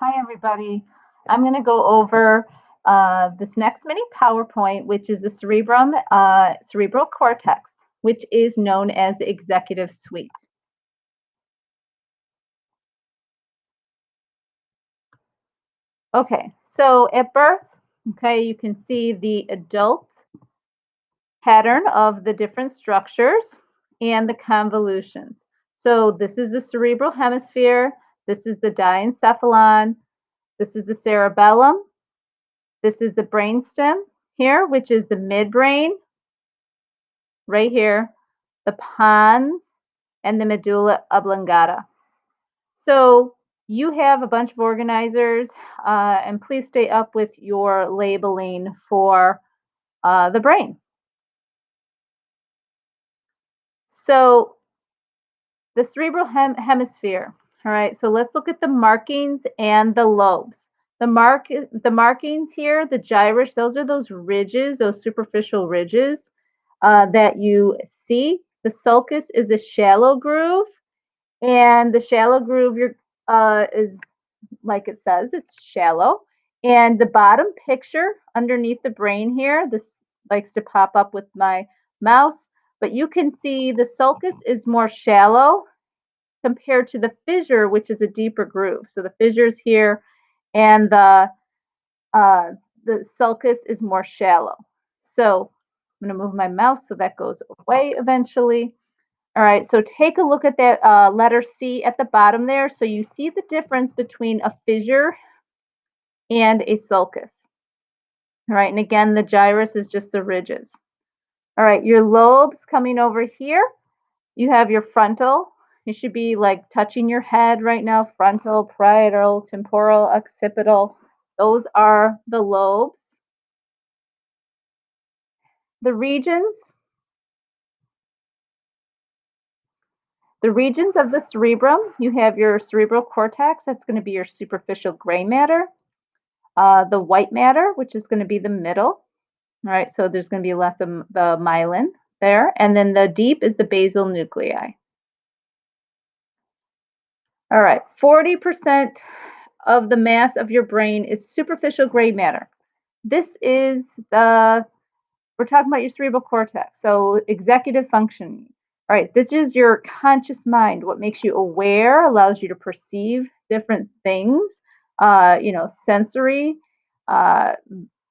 Hi, everybody. I'm going to go over this next mini PowerPoint, which is the cerebral cortex, which is known as the executive suite. Okay, so at birth, you can see the adult pattern of the different structures and the convolutions. So this is the cerebral hemisphere. This is the diencephalon. This is the cerebellum. This is the brainstem here, which is the midbrain, right here, the pons, and the medulla oblongata. So you have a bunch of organizers, and please stay up with your labeling for the brain. So the cerebral hemisphere, all right, so let's look at the markings and the lobes. The markings here, the gyrus, those are those ridges, those superficial ridges that you see. The sulcus is a shallow groove, and the shallow groove is, like it says, it's shallow. And the bottom picture underneath the brain here, this likes to pop up with my mouse, but you can see the sulcus is more shallow compared to the fissure, which is a deeper groove. So the fissure's here, and uh, the sulcus is more shallow. So I'm going to move my mouse so that goes away eventually. All right, so take a look at that letter C at the bottom there. So you see the difference between a fissure and a sulcus. All right, and again, the gyrus is just the ridges. All right, your lobes coming over here. You have your frontal. You should be like touching your head right now. Frontal, parietal, temporal, occipital. Those are the lobes. The regions of the cerebrum, you have your cerebral cortex. That's going to be your superficial gray matter. The white matter, which is going to be the middle. All right, so there's going to be less of the myelin there. And then the deep is the basal nuclei. All right, 40% of the mass of your brain is superficial gray matter. This is we're talking about your cerebral cortex, so executive functioning. All right, this is your conscious mind, what makes you aware, allows you to perceive different things, sensory,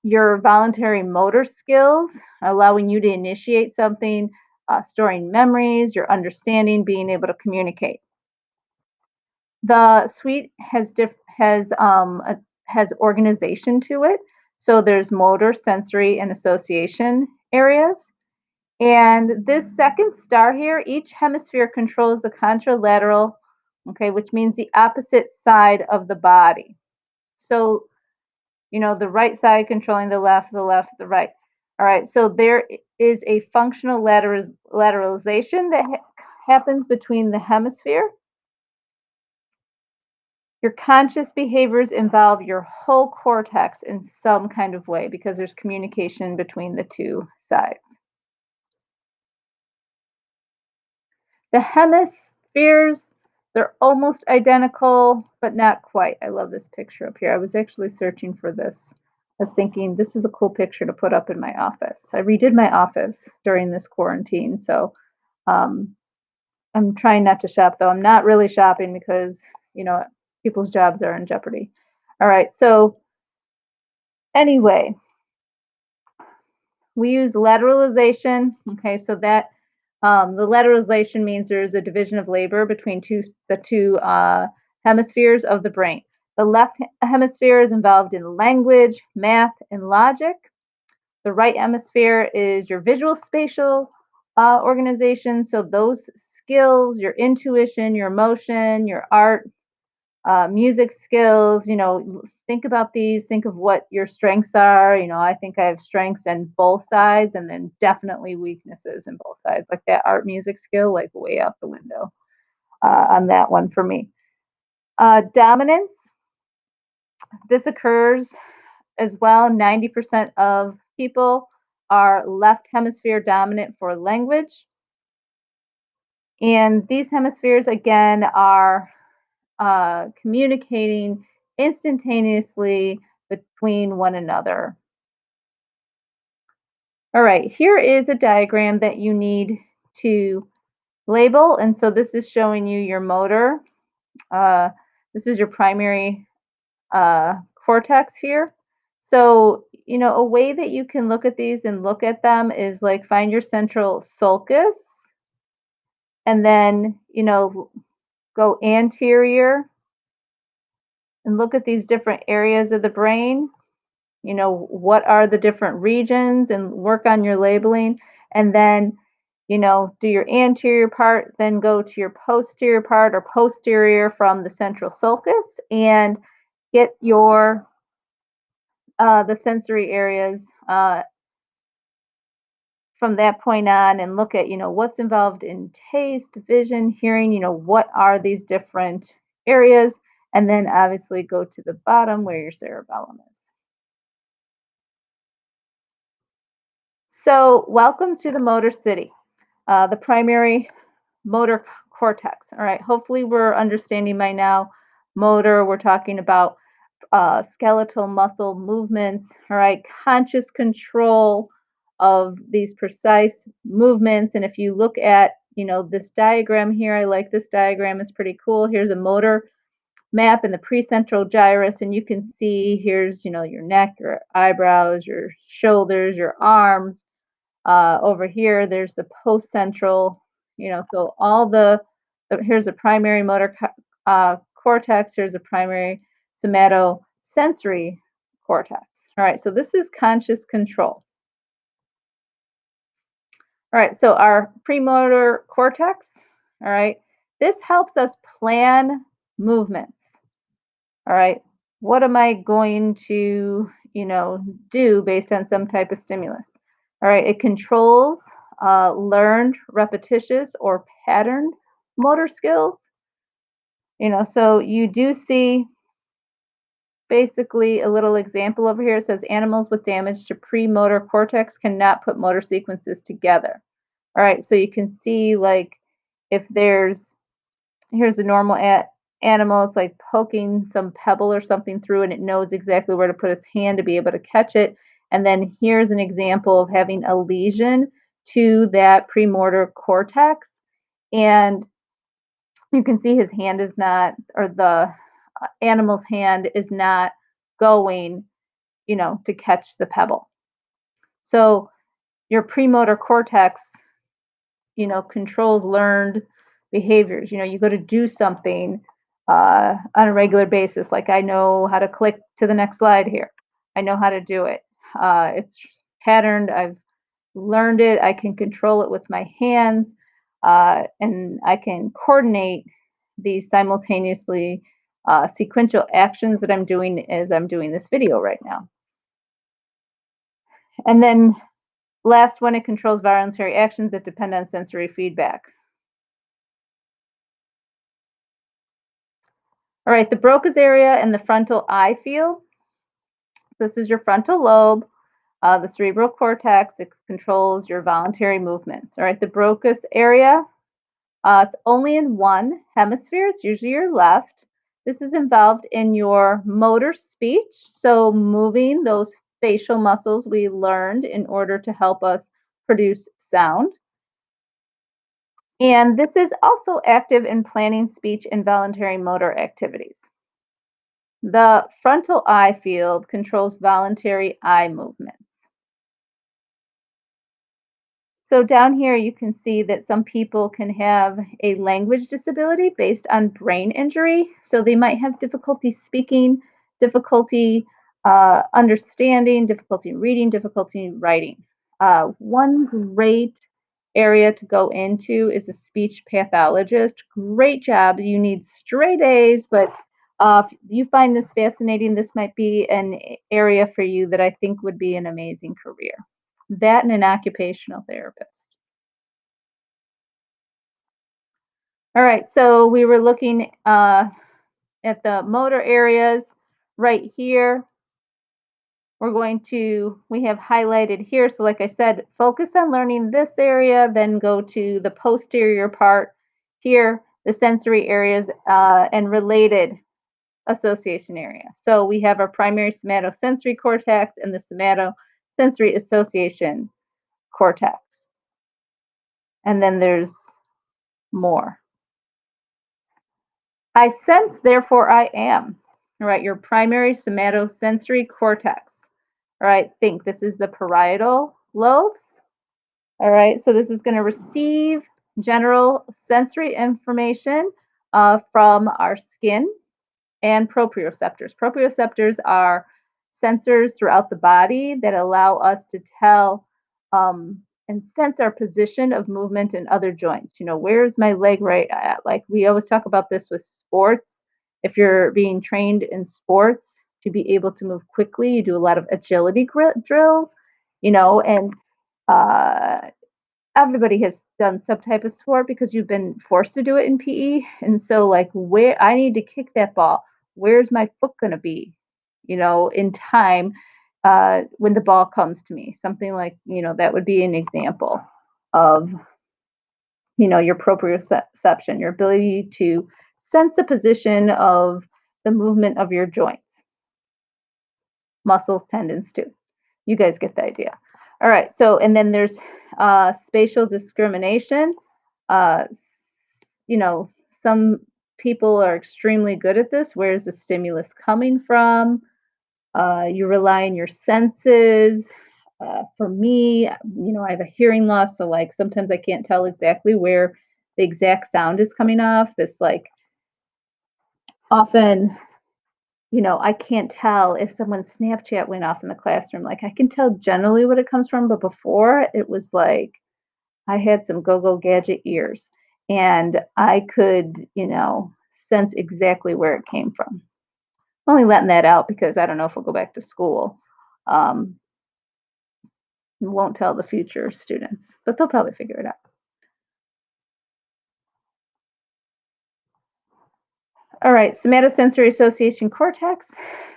your voluntary motor skills, allowing you to initiate something, storing memories, your understanding, being able to communicate. The suite has organization to it. So there's motor, sensory, and association areas. And this second star here, each hemisphere controls the contralateral, which means the opposite side of the body. So, the right side controlling the left, the right. All right, so there is a functional lateralization that happens between the hemisphere. Your conscious behaviors involve your whole cortex in some kind of way because there's communication between the two sides. The hemispheres, they're almost identical, but not quite. I love this picture up here. I was actually searching for this. I was thinking this is a cool picture to put up in my office. I redid my office during this quarantine, so I'm trying not to shop, though. I'm not really shopping because, people's jobs are in jeopardy. All right, so anyway, we use lateralization. So that the lateralization means there's a division of labor between the two hemispheres of the brain. The left hemisphere is involved in language, math, and logic. The right hemisphere is your visual spatial organization. So those skills, your intuition, your emotion, your art, music skills, think about these, think of what your strengths are. I think I have strengths in both sides and then definitely weaknesses in both sides, like that art music skill, like way out the window on that one for me. Dominance, this occurs as well. 90% of people are left hemisphere dominant for language. And these hemispheres, again, are communicating instantaneously between one another. All right, here is a diagram that you need to label. And so this is showing you your motor. Uh, this is your primary cortex here. So, a way that you can look at these and look at them is like find your central sulcus and then, go anterior and look at these different areas of the brain. What are the different regions and work on your labeling. And then, do your anterior part, then go to your posterior part or posterior from the central sulcus and get your the sensory areas from that point on and look at what's involved in taste, vision, hearing, what are these different areas, and then obviously go to the bottom where your cerebellum is. So welcome to the motor city, the primary motor cortex. All right, hopefully we're understanding by now. Motor, we're talking about skeletal muscle movements, all right, conscious control of these precise movements. And if you look at, this diagram here, I like this diagram, it's pretty cool. Here's a motor map in the precentral gyrus, and you can see here's, your neck, your eyebrows, your shoulders, your arms. Over here, there's the postcentral, so all here's a primary motor cortex, here's a primary somatosensory cortex. All right, so this is conscious control. All right, so our premotor cortex, all right, this helps us plan movements. All right, what am I going to, do based on some type of stimulus? All right, it controls learned, repetitious, or patterned motor skills. So you do see basically a little example over here. It says animals with damage to premotor cortex cannot put motor sequences together. All right, so you can see like if here's a normal animal, it's like poking some pebble or something through and it knows exactly where to put its hand to be able to catch it. And then here's an example of having a lesion to that premotor cortex. And you can see his hand is not, or the animal's hand is not going, to catch the pebble. So your premotor cortex, controls learned behaviors. You go to do something on a regular basis. Like I know how to click to the next slide here. I know how to do it. It's patterned. I've learned it. I can control it with my hands, and I can coordinate these simultaneously sequential actions that I'm doing as I'm doing this video right now. And then last one, it controls voluntary actions that depend on sensory feedback. All right, the Broca's area and the frontal eye field. This is your frontal lobe. The cerebral cortex, it controls your voluntary movements. All right, the Broca's area, it's only in one hemisphere. It's usually your left. This is involved in your motor speech, so moving those facial muscles we learned in order to help us produce sound. And this is also active in planning speech and voluntary motor activities. The frontal eye field controls voluntary eye movements. So down here you can see that some people can have a language disability based on brain injury. So they might have difficulty speaking, difficulty understanding, difficulty reading, difficulty writing. One great area to go into is a speech pathologist. Great job. You need straight A's, but if you find this fascinating, this might be an area for you that I think would be an amazing career. That and an occupational therapist. All right, so we were looking at the motor areas right here. We have highlighted here. So like I said, focus on learning this area, then go to the posterior part here, the sensory areas and related association area. So we have our primary somatosensory cortex and the somatosensory association cortex. And then there's more. I sense, therefore I am. All right, your primary somatosensory cortex. All right, think this is the parietal lobes. All right, so this is going to receive general sensory information from our skin and proprioceptors. Proprioceptors are sensors throughout the body that allow us to tell and sense our position of movement in other joints. You know, where's my leg right at? Like we always talk about this with sports. If you're being trained in sports to be able to move quickly, you do a lot of agility drills, you know, and uh, everybody has done some type of sport because you've been forced to do it in PE. And so, like, where I need to kick that ball, where's my foot going to be, you know, in time when the ball comes to me? Something like, you know, that would be an example of, you know, your proprioception, your ability to sense the position of the movement of your joints, muscles, tendons, too. You guys get the idea. All right. So, and then there's spatial discrimination. You know, some people are extremely good at this. Where's the stimulus coming from? You rely on your senses. For me, you know, I have a hearing loss, so like sometimes I can't tell exactly where the exact sound is coming off. This like often, you know, I can't tell if someone's Snapchat went off in the classroom. Like I can tell generally what it comes from, but before it was like I had some go-go gadget ears and I could, you know, sense exactly where it came from. Only letting that out because I don't know if we'll go back to school. Um, won't tell the future students, but they'll probably figure it out. All right, somatosensory association cortex.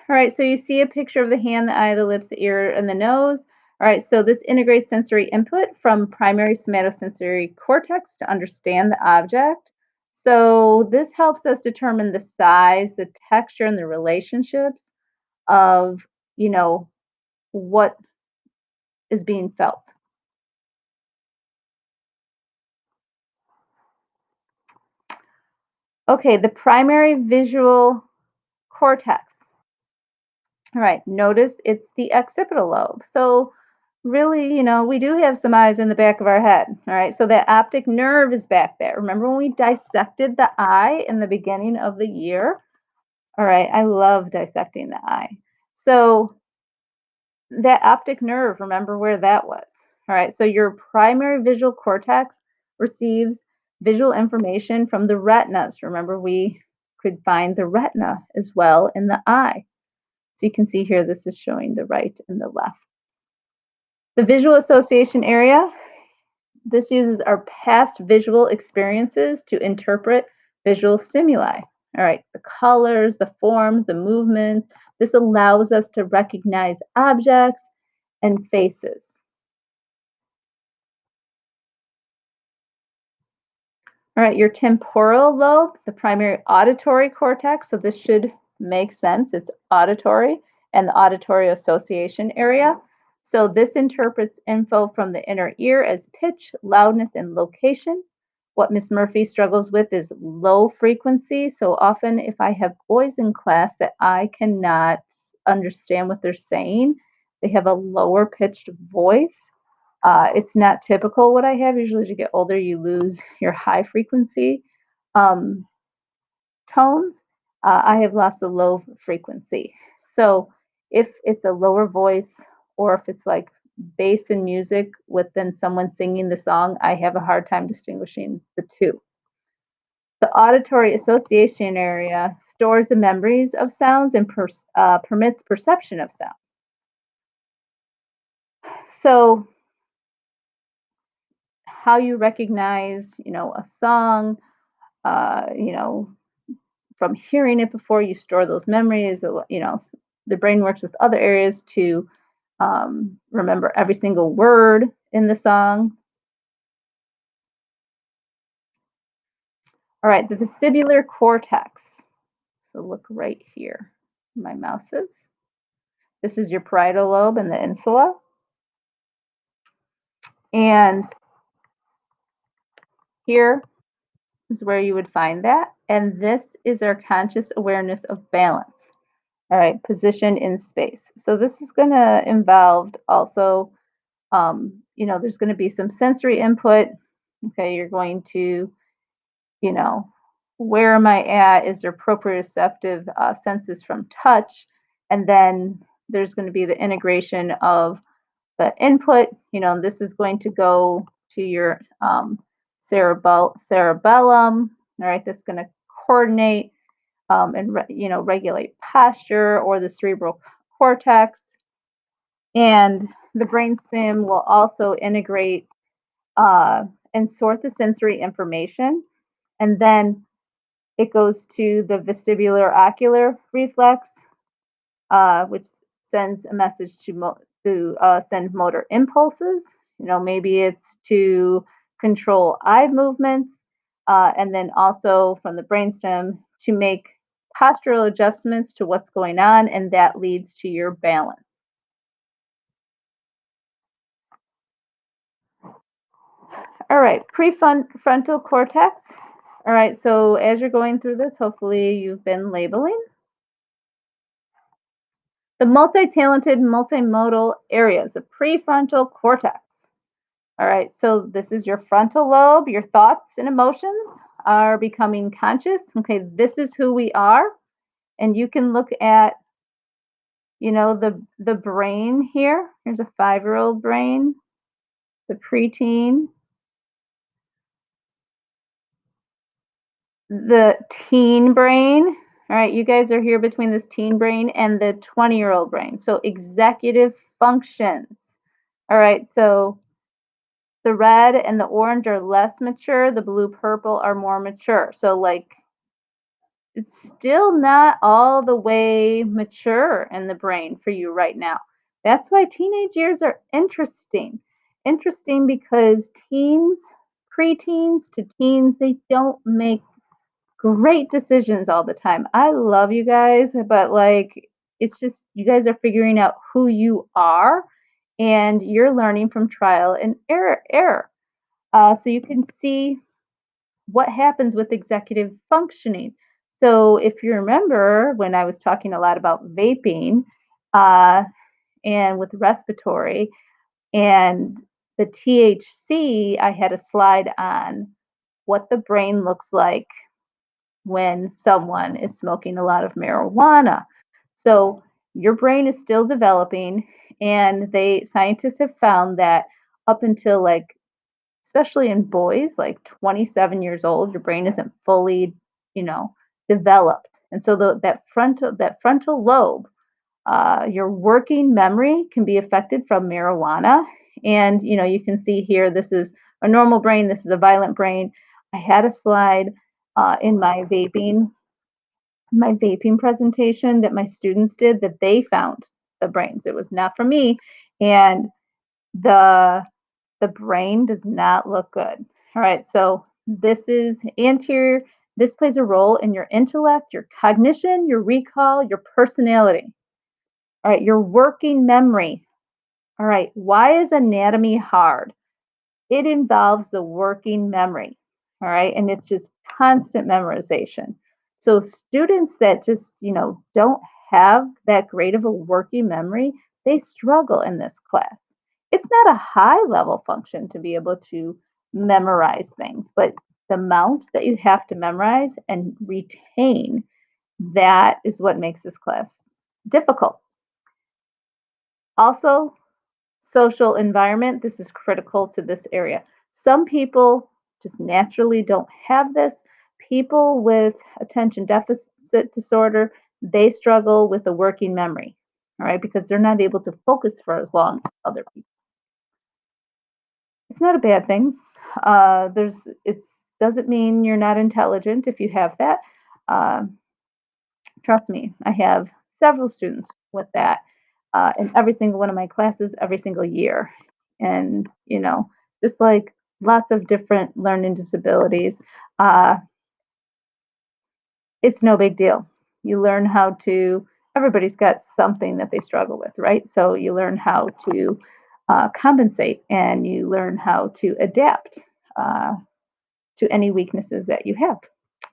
All right, so you see a picture of the hand, the eye, the lips, the ear, and the nose. All right, so this integrates sensory input from primary somatosensory cortex to understand the object. So this helps us determine the size, the texture, and the relationships of, you know, what is being felt. Okay, the primary visual cortex. All right, notice it's the occipital lobe. So really, you know, we do have some eyes in the back of our head. All right, so that optic nerve is back there. Remember when we dissected the eye in the beginning of the year? All right, I love dissecting the eye. So that optic nerve, remember where that was? All right, so your primary visual cortex receives visual information from the retinas. Remember, we could find the retina as well in the eye. So you can see here, this is showing the right and the left. The visual association area, this uses our past visual experiences to interpret visual stimuli. All right, the colors, the forms, the movements. This allows us to recognize objects and faces. All right, your temporal lobe, the primary auditory cortex. So this should make sense. It's auditory and the auditory association area. So this interprets info from the inner ear as pitch, loudness, and location. What Miss Murphy struggles with is low frequency. So often if I have boys in class that I cannot understand what they're saying, they have a lower pitched voice. It's not typical what I have. Usually as you get older, you lose your high frequency um, tones. I have lost a low frequency. So if it's a lower voice or if it's like bass in music with then someone singing the song, I have a hard time distinguishing the two. The auditory association area stores the memories of sounds and permits perception of sound. So how you recognize, you know, a song, you know, from hearing it before you store those memories. You know, the brain works with other areas to remember every single word in the song. All right, the vestibular cortex. So look right here. My mouse is. This is your parietal lobe and the insula. And here is where you would find that. And this is our conscious awareness of balance. All right, position in space. So this is going to involve also, there's going to be some sensory input. Okay, you're going to, you know, where am I at? Is there proprioceptive senses from touch? And then there's going to be the integration of the input. This is going to go to your cerebellum. All right, that's going to coordinate and regulate posture, or the cerebral cortex. And the brainstem will also integrate and sort the sensory information. And then it goes to the vestibular ocular reflex, which sends a message to send motor impulses. Maybe it's to control eye movements, and then also from the brainstem to make postural adjustments to what's going on, and that leads to your balance. All right, prefrontal cortex. All right, so as you're going through this, hopefully you've been labeling. The multi-talented, multimodal areas, the prefrontal cortex. All right, so this is your frontal lobe. Your thoughts and emotions are becoming conscious. Okay, this is who we are. And you can look at, the brain here. Here's a 5-year-old brain, the preteen, the teen brain. All right, you guys are here between this teen brain and the 20-year-old brain. So executive functions. All right, so the red and the orange are less mature, the blue purple are more mature. So like it's still not all the way mature in the brain for you right now. That's why teenage years are interesting. Interesting because preteens to teens, they don't make great decisions all the time. I love you guys, but like it's just you guys are figuring out who you are, and you're learning from trial and error. So you can see what happens with executive functioning. So if you remember when I was talking a lot about vaping uh, and with respiratory and the THC, I had a slide on what the brain looks like when someone is smoking a lot of marijuana. So your brain is still developing, and scientists have found that up until like especially in boys, like 27 years old, your brain isn't fully, you know, developed. And so that frontal lobe, your working memory can be affected from marijuana. And you can see here, this is a normal brain, this is a violent brain. I had a slide in my vaping presentation that my students did that they found the brains. It was not from me. And the the brain does not look good. All right, so this is anterior. This plays a role in your intellect, your cognition, your recall, your personality. All right, your working memory. All right, why is anatomy hard? It involves the working memory. All right, and it's just constant memorization. So students that just, don't have that great of a working memory, they struggle in this class. It's not a high level function to be able to memorize things, but the amount that you have to memorize and retain, that is what makes this class difficult. Also, social environment, this is critical to this area. Some people just naturally don't have this. People with attention deficit disorder, they struggle with a working memory, all right, because they're not able to focus for as long as other people. It's not a bad thing. It doesn't mean you're not intelligent if you have that. Uh, Trust me, I have several students with that in every single one of my classes every single year. And, just like lots of different learning disabilities, uh, it's no big deal. You learn how to, everybody's got something that they struggle with, right? So you learn how to compensate and you learn how to adapt uh, to any weaknesses that you have.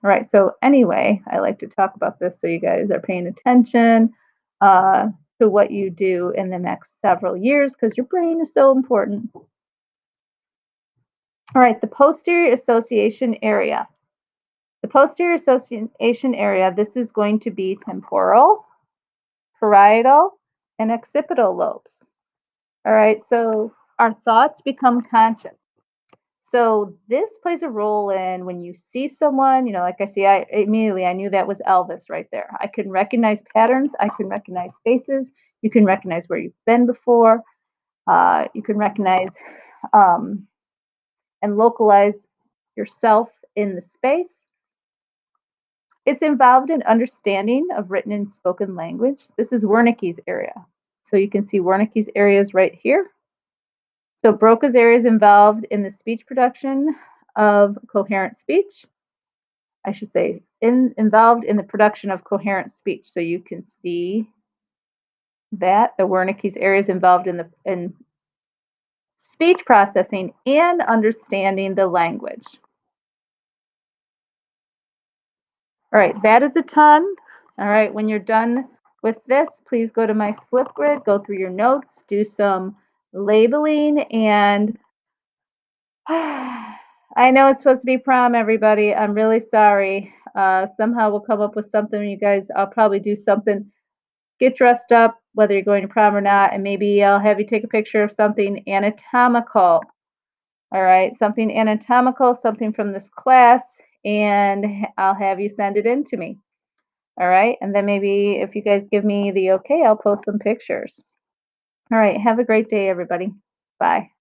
All right. So, anyway, I like to talk about this so you guys are paying attention uh, to what you do in the next several years because your brain is so important. All right. The posterior association area. The posterior association area, this is going to be temporal, parietal, and occipital lobes. All right, so our thoughts become conscious. So this plays a role in when you see someone, like I see, I immediately I knew that was Elvis right there. I can recognize patterns, I can recognize faces, you can recognize where you've been before, you can recognize um, and localize yourself in the space. It's involved in understanding of written and spoken language. This is Wernicke's area. So you can see Wernicke's areas right here. So Broca's area is involved in the speech production of coherent speech. I should say involved in the production of coherent speech. So you can see that the Wernicke's area is involved in speech processing and understanding the language. All right, that is a ton. All right, when you're done with this, please go to my Flipgrid, go through your notes, do some labeling, and I know it's supposed to be prom, everybody. I'm really sorry. Somehow we'll come up with something. You guys, I'll probably do something. Get dressed up, whether you're going to prom or not, and maybe I'll have you take a picture of something anatomical. All right, something anatomical, something from this class, and I'll have you send it in to me. All right, and then maybe if you guys give me the okay, I'll post some pictures. All right, have a great day, everybody. Bye.